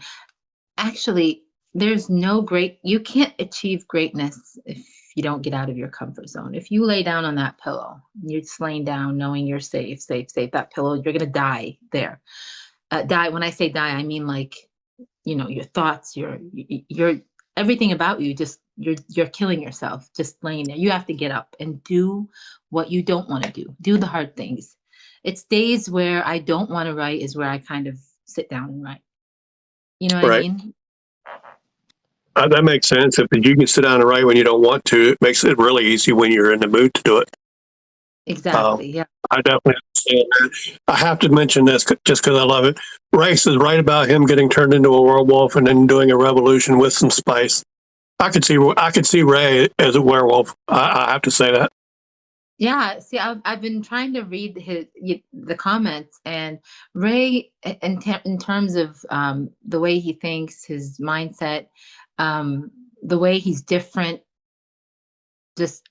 Actually, you can't achieve greatness if you don't get out of your comfort zone. If you lay down on that pillow, you're just laying down knowing you're safe, safe, safe. That pillow, you're going to die there. Die. When I say die, I mean like, your thoughts, your everything about you, just you're killing yourself just laying there. You have to get up and do what you don't want to do the hard things. It's days where I don't want to write is where I kind of sit down and write. You know what I Right. mean? That makes sense. If you can sit down and write when you don't want to, it makes it really easy when you're in the mood to do it. Uh, Exactly. Yeah. I definitely understand that. I have to mention this just because I love it. Race is right about him getting turned into a werewolf and then doing a revolution with some spice. I could see Ray as a werewolf. I have to say that. Yeah, see, I've been trying to read the comments, and Ray, in terms of the way he thinks, his mindset, the way he's different, just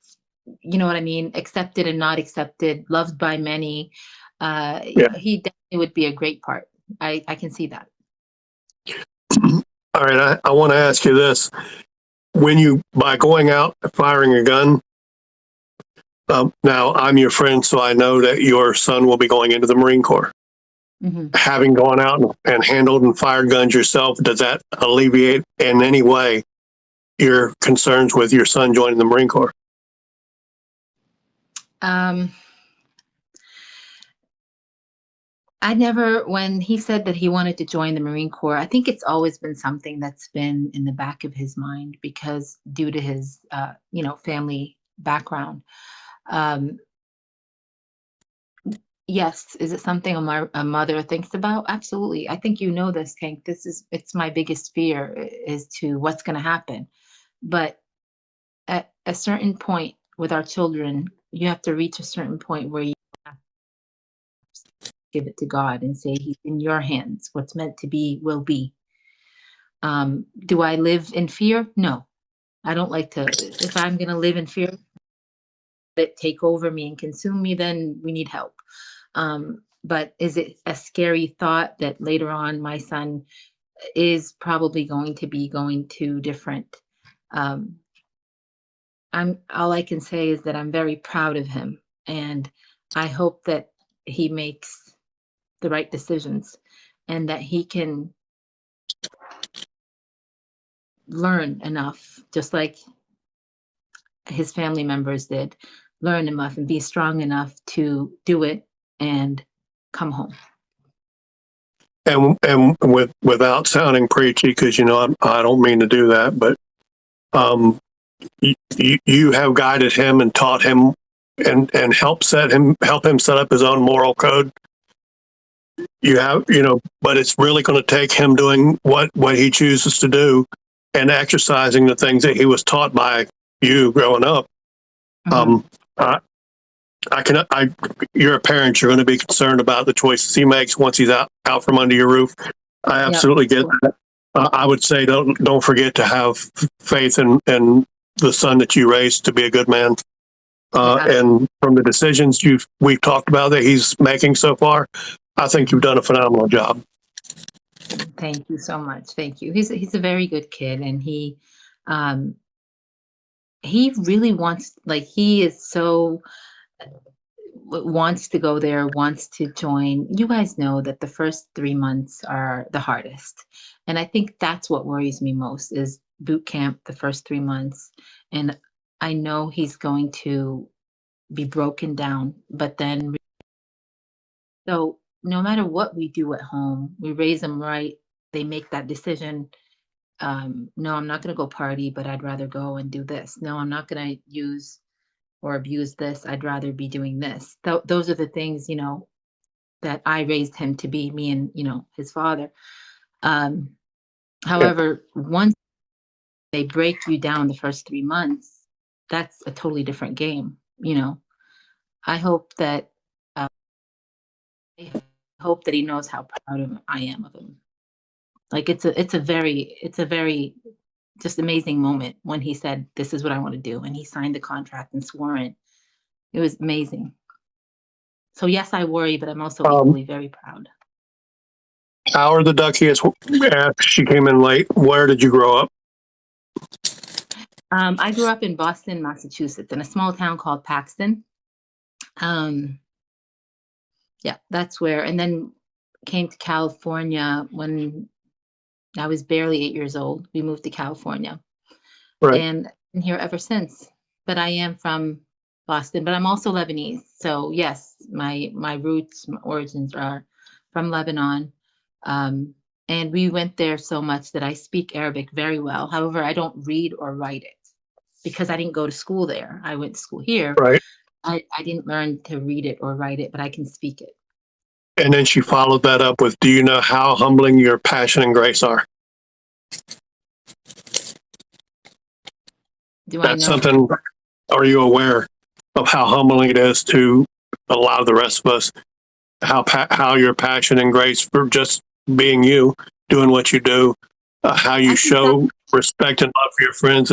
what I mean, accepted and not accepted, loved by many. Yeah. He definitely would be a great part. I can see that. All right. I want to ask you this: when you by going out and firing a gun. Now I'm your friend, so I know that your son will be going into the Marine Corps. Hmm. Having gone out and handled and fired guns yourself, does that alleviate in any way your concerns with your son joining the Marine Corps? Um, I never, when he said that he wanted to join the Marine Corps, I think it's always been something that's been in the back of his mind because due to his, family background. Um, yes, is it something a mother thinks about? Absolutely. I think you know this, Tank. It's my biggest fear is to what's going to happen. But at a certain point with our children, you have to reach a certain point where you give it to God and say, He's in your hands. What's meant to be will be. Do I live in fear? No. I don't like to. If I'm going to live in fear, let it take over me and consume me, then we need help. But is it a scary thought that later on my son is probably going to be going to different? Um, I'm all I can say is that I'm very proud of him, and I hope that he makes the right decisions and that he can learn enough, just like his family members did, learn enough and be strong enough to do it and come home. And without sounding preachy, because I don't mean to do that, but you have guided him and taught him and help him set up his own moral code. You have, but it's really going to take him doing what he chooses to do and exercising the things that he was taught by you growing up. Mhm. I, you're a parent, you're going to be concerned about the choices he makes once he's out from under your roof. I Yep. absolutely get that. I would say don't forget to have faith and the son that you raised to be a good man. Yeah. And from the decisions we've talked about that he's making so far, I think you've done a phenomenal job. Thank you so much. Thank you. He's a very good kid, and he really wants, like, he is so wants to go there, wants to join. You guys know that the first 3 months are the hardest. And I think that's what worries me most is boot camp, the first 3 months. And I know he's going to be broken down, but then, so no matter what we do at home, we raise them right. They make that decision. No, I'm not going to go party, but I'd rather go and do this. No, I'm not going to use or abuse this. I'd rather be doing this. Those are the things, that I raised him to be, me and, his father. However, once they break you down the first 3 months, that's a totally different game. I hope that I hope that he knows how proud I am of him. Like it's a very just amazing moment when he said, "This is what I want to do," and he signed the contract and swore in. It was amazing. So yes, I worry, but I'm also equally very proud. Howard the Ducky is asked, she came in late. Where did you grow up? I grew up in Boston, Massachusetts, in a small town called Paxton. Yeah, that's where, and then came to California when I was barely 8 years old. We moved to California, Right. and been here ever since. But I am from Boston, but I'm also Lebanese. So yes, my roots, my origins are from Lebanon. And we went there so much that I speak Arabic very well. However, I don't read or write it because I didn't go to school there. I went to school here. Right. I didn't learn to read it or write it, but I can speak it. And then she followed that up with, do you know how humbling your passion and grace are? Do I That's know? something, are you aware of how humbling it is to a lot of the rest of us, how your passion and grace for just being you, doing what you do, how you show respect and love for your friends?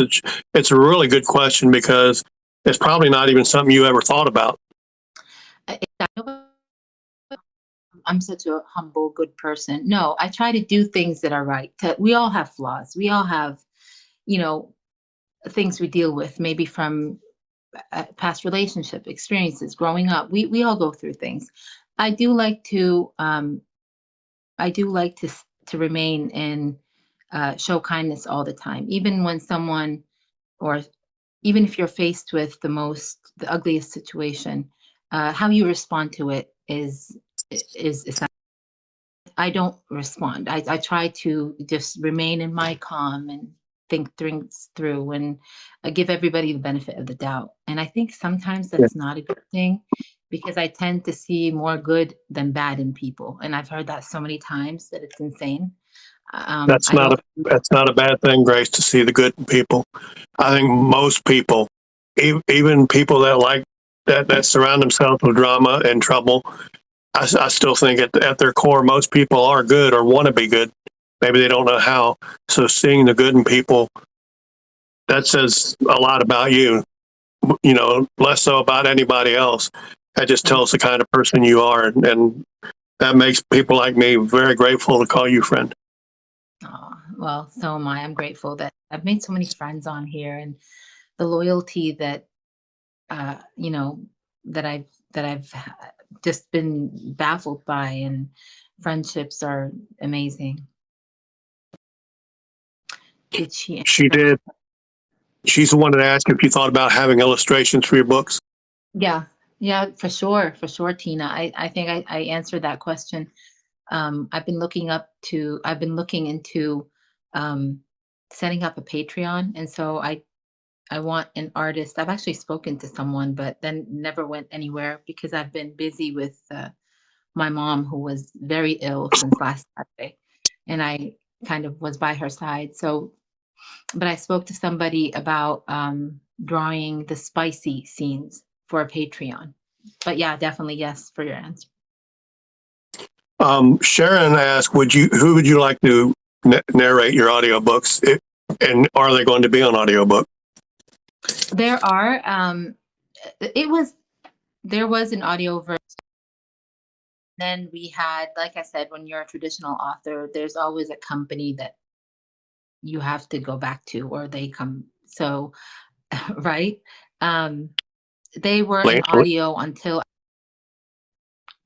It's a really good question because it's probably not even something you ever thought about. I'm such a humble, good person. No, I try to do things that are right. We all have flaws. We all have, things we deal with, maybe from past relationship experiences, growing up. We all go through things. I do like to to remain and show kindness all the time, even when someone, or even if you're faced with the ugliest situation. How you respond to it is essential. I don't respond. I try to just remain in my calm and think things through and give everybody the benefit of the doubt. And I think sometimes that's not a good thing because I tend to see more good than bad in people. And I've heard that so many times that it's insane. That's not a bad thing, Grace, to see the good in people. I think most people, even people that surround themselves with drama and trouble, I still think at their core, most people are good or want to be good. Maybe they don't know how. So seeing the good in people, that says a lot about you, less so about anybody else. That just tells the kind of person you are. And that makes people like me very grateful to call you friend. Oh, well, so am I. I'm grateful that I've made so many friends on here, and the loyalty that that I've just been baffled by, and friendships are amazing. Did she? She did. She's the one that asked if you thought about having illustrations for your books. Yeah, for sure, Tina. I think I answered that question. I've been looking into setting up a Patreon, and so I want an artist. I've actually spoken to someone, but then never went anywhere because I've been busy with my mom, who was very ill since last Saturday, and I kind of was by her side. So, but I spoke to somebody about drawing the spicy scenes for a Patreon. But yeah, definitely yes for your answer. Sharon asked, who would you like to narrate your audiobooks? And are they going to be on audiobook? There are. There was an audio version. Then we had, like I said, when you're a traditional author, there's always a company that you have to go back to, or they come. So, right? Um, they were in Lena, audio until.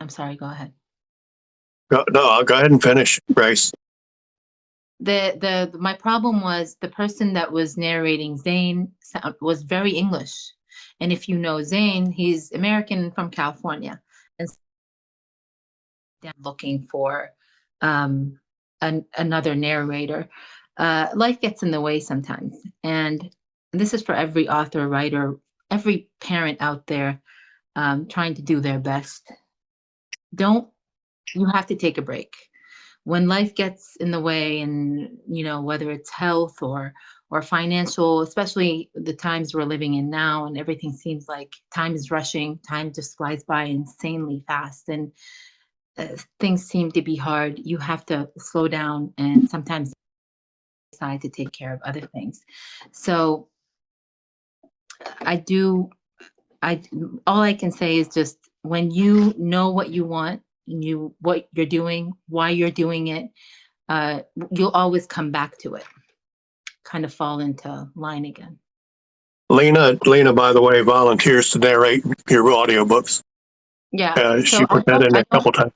I'm sorry. Go ahead. no, I'll go ahead and finish, Grace. The my problem was the person that was narrating Zane was very English, and if you know Zane, he's American from California, and looking for another narrator. Life gets in the way sometimes, and this is for every author, writer, every parent out there trying to do their best. Don't You have to take a break when life gets in the way, and whether it's health or financial, especially the times we're living in now, and everything seems like time is rushing, time just flies by insanely fast, and things seem to be hard. You have to slow down and sometimes decide to take care of other things. So I do I all I can say is just when you know what you want, what you're doing, why you're doing it, uh, you'll always come back to it, kind of fall into line again. Lena, by the way, volunteers to narrate your audiobooks. Yeah. She So put that in I a don't. couple times.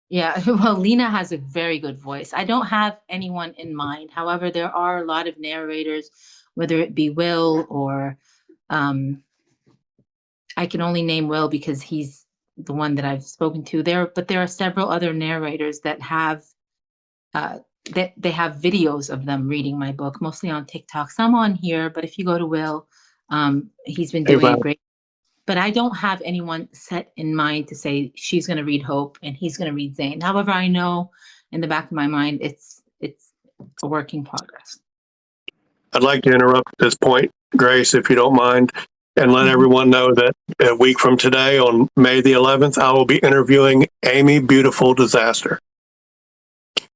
Yeah. Well, Lena has a very good voice. I don't have anyone in mind. However, there are a lot of narrators, whether it be Will or um, I can only name Will because he's the one that I've spoken to there. But there are several other narrators that have uh, they have videos of them reading my book, mostly on TikTok, some on here. But if you go to Will, he's been Hey, doing a Val, great. But I don't have anyone set in mind to say she's going to read Hope and he's going to read Zane. However, I know in the back of my mind it's a work in progress. I'd like to interrupt at this point, Grace, if you don't mind, and let Mhm. everyone know that a week from today, on May the 11th, I will be interviewing Amy Beautiful Disaster.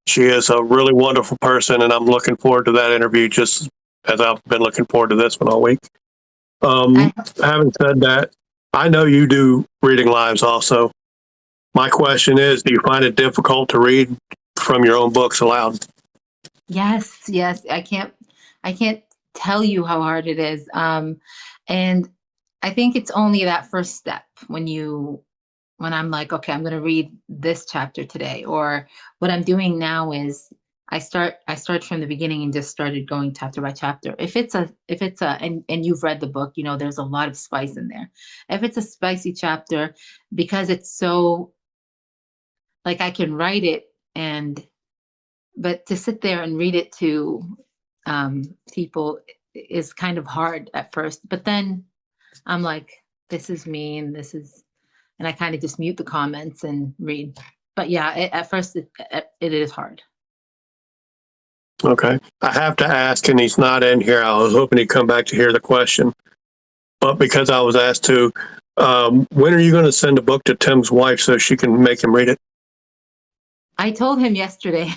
She is a really wonderful person, and I'm looking forward to that interview just as I've been looking forward to this one all week. I Having said that, I know you do reading lives also. My question is, do you find it difficult to read from your own books aloud? Yes, I can't tell you how hard it is. And I think it's only that first step when I'm like, okay, I'm going to read this chapter today, or what I'm doing now is I start from the beginning and just started going chapter by chapter. And you've read the book, there's a lot of spice in there. If it's a spicy chapter, because it's so like I can write it, and but to sit there and read it to people is kind of hard at first. But then I'm like, this is me, and and I kind of just mute the comments and read. But yeah, at first it is hard. Okay. I have to ask, and he's not in here. I was hoping he'd come back to hear the question. But because I was asked to, when are you going to send a book to Tim's wife so she can make him read it? I told him yesterday.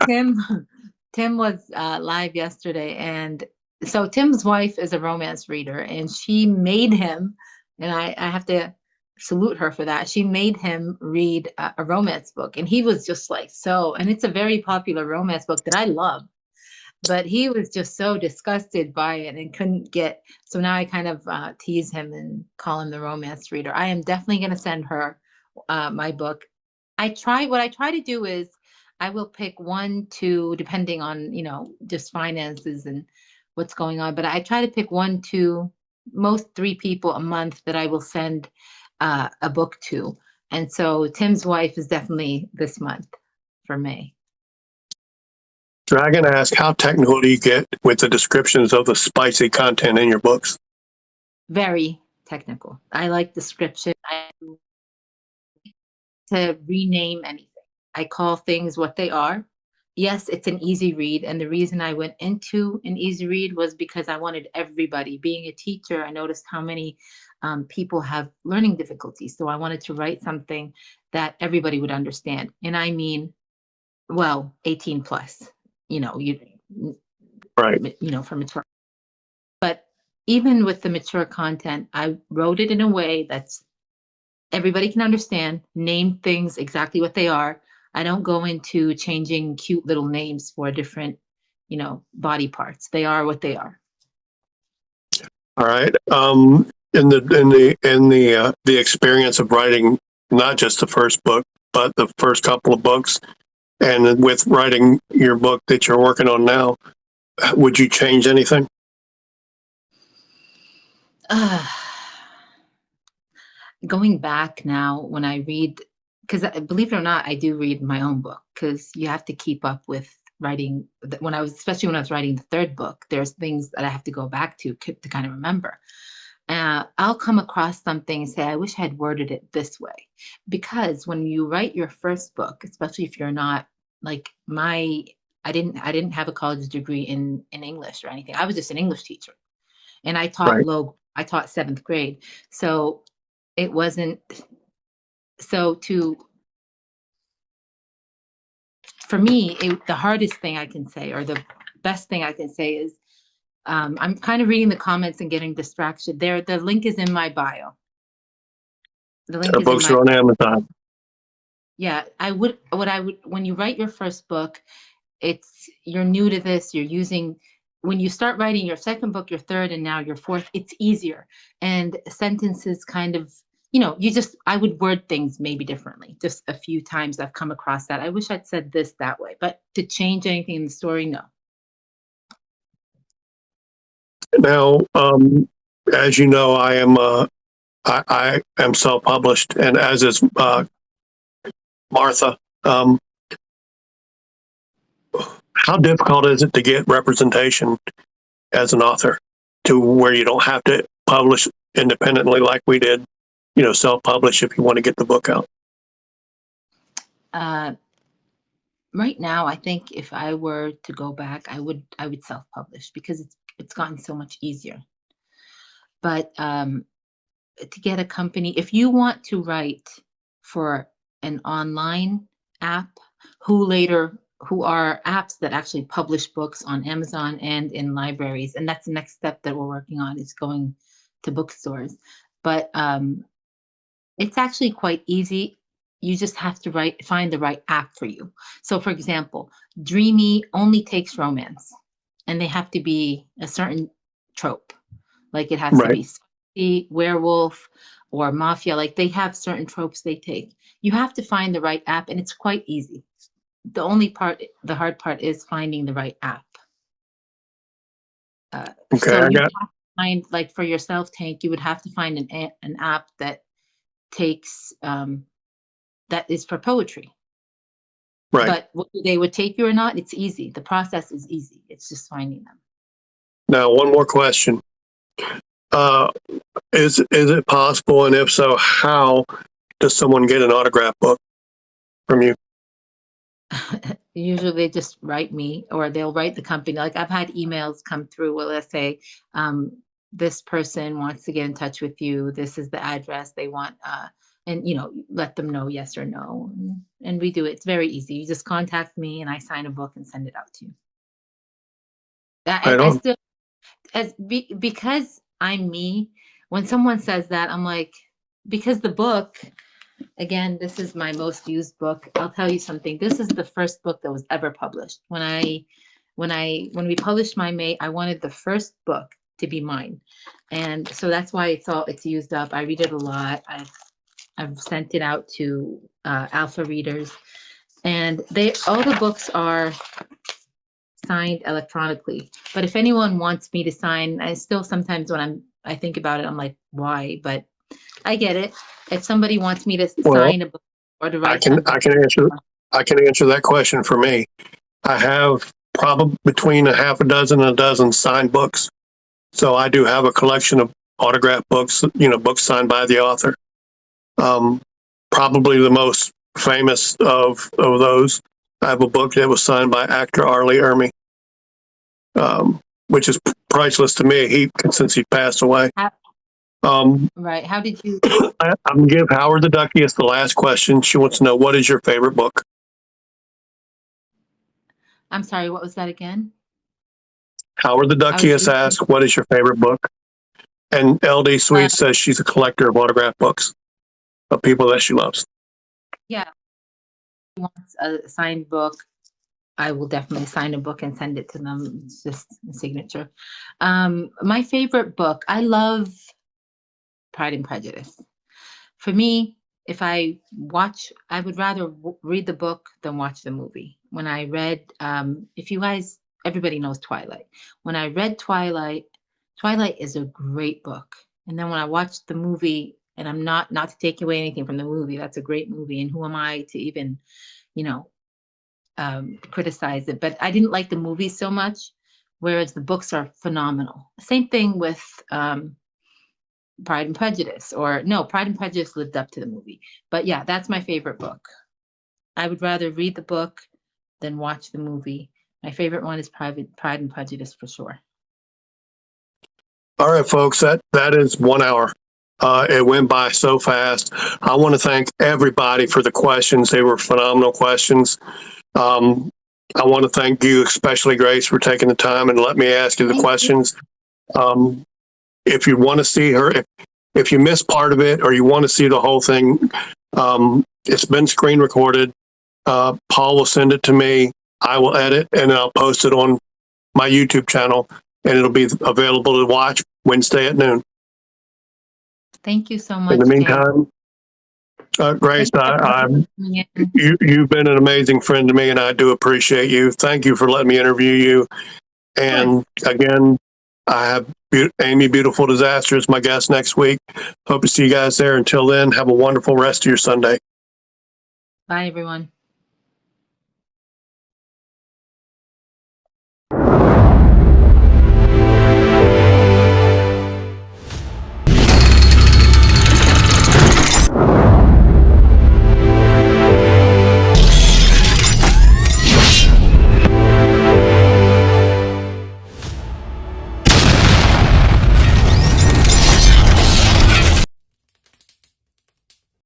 Tim Tim was live yesterday, and so Tim's wife is a romance reader, and she made him, and I have to salute her for that. She made him read a romance book, and he was just like so, and it's a very popular romance book that I love, but he was just so disgusted by it and couldn't get. So now I kind of tease him and call him the romance reader. I am definitely going to send her my book. What I try to do is I will pick one, two, depending on, just finances and what's going on. But I try to pick one, two, most three people a month that I will send a book to. And so Tim's wife is definitely this month for May. Dragon asked, how technical do you get with the descriptions of the spicy content in your books? Very technical. I like description. I to rename anything. I call things what they are. Yes, it's an easy read. And the reason I went into an easy read was because I wanted everybody. Being a teacher, I noticed how many people have learning difficulties. So I wanted to write something that everybody would understand. And I mean, well, 18 plus, you know, you, Right. for mature. even with the mature content, I wrote it in a way that's everybody can understand, name things exactly what they are. I don't go into changing cute little names for different, body parts. They are what they are. All right. The experience of writing not just the first book, but the first couple of books, and with writing your book that you're working on now, would you change anything? Uh, Going back now when I read, because believe it or not, I do read my own book because you have to keep up with writing. Especially when I was writing the third book, there's things that I have to go back to kind of remember. I'll come across something and say, I wish I had worded it this way. Because when you write your first book, especially if you're not like I didn't have a college degree in English or anything. I was just an English teacher. And Right. I taught seventh grade. So it wasn't so to for me, the hardest thing I can say, or the best thing I can say is I'm kind of reading the comments and getting distracted. There, the link is in my bio. The link The is in books my are on Amazon. Yeah, I would when you write your first book, you're new to this, when you start writing your second book, your third, and now your fourth, it's easier. And sentences kind of, I would word things maybe differently. Just a few times I've come across that. I wish I'd said this that way, but to change anything in the story, no. Now, as you know, I am self-published, and as is Martha. How difficult is it to get representation as an author to where you don't have to publish independently like we did? Self-publish if you want to get the book out. Uh, right now, I think if I were to go back, I would self-publish because it's gotten so much easier. But to get a company, if you want to write for an online app, who are apps that actually publish books on Amazon and in libraries, and that's the next step that we're working on, is going to bookstores. But it's actually quite easy. You just have to find the right app for you. So, for example, Dreamy only takes romance, and they have to be a certain trope. Like it has to Right. be spicy, werewolf, or mafia. Like they have certain tropes they take. You have to find the right app, and it's quite easy. The hard part is finding the right app. Okay. So I you got have to find, like for your self tank, you would have to find an app that takes that is for poetry. right But whether they would take you or not, it's easy. The process is easy. It's just finding them. now. One more question. Uh, is it possible, and if so, how does someone get an autograph book from you? Usually they just write me or they'll write the company. Like I've had emails come through where they say, this person wants to get in touch with you. This is the address they want. And let them know yes or no. And we do it. It's very easy. You just contact me and I sign a book and send it out to you. Right I on. still, because I'm me, when someone says that, I'm like, because the book, again, this is my most used book. I'll tell you something. This is the first book that was ever published. When we published my mate, I wanted the first book to be mine. And so that's why it's used up. I read it a lot. I've sent it out to alpha readers, and all the books are signed electronically. But if anyone wants me to sign, I still sometimes when I think about it, I'm like, why? But I get it. If somebody wants me to Well, sign a book or to I write can something, I can answer that question for me. I have probably between a half a dozen and a dozen signed books. So I do have a collection of autograph books, books signed by the author. Um, Probably the most famous of those. I have a book that was signed by actor Arlie Ermy, which is priceless to me. Since he passed away. right? How did you? I'm gonna give Howard the Duckiest the last question. She wants to know, what is your favorite book? I'm sorry. What was that again? Howard the I was Duckiest losing. asks, what is your favorite book? And LD Sweet says she's a collector of autograph books of people that she loves. Yeah. If he wants a signed book, I will definitely sign a book and send it to them. It's just a signature. My favorite book, I love Pride and Prejudice. For me, if I watch, I would rather read the book than watch the movie. When I read, if you guys, everybody knows Twilight. When I read Twilight, Twilight is a great book. And then when I watched the movie, and I'm not to take away anything from the movie, that's a great movie. And who am I to even, you know, criticize it? But I didn't like the movie so much, whereas the books are phenomenal. Same thing with Pride and Prejudice, or no, Pride and Prejudice lived up to the movie. But yeah, that's my favorite book. I would rather read the book than watch the movie. My favorite one is Pride and Prejudice for sure. All right, folks, that is 1 hour. It went by so fast. I want to thank everybody for the questions. They were phenomenal questions. I want to thank you, especially Grace, for taking the time and let me ask you the questions. If you want to see her, if you missed part of it or you want to see the whole thing, it's been screen recorded. Paul will send it to me. I will edit and I'll post it on my YouTube channel, and it'll be available to watch Wednesday at noon. Thank you so much. In the meantime, Grace, you've been an amazing friend to me, and I do appreciate you. Thank you for letting me interview you. And again, I have Amy Beautiful Disaster as my guest next week. Hope to see you guys there. Until then, have a wonderful rest of your Sunday. Bye, everyone.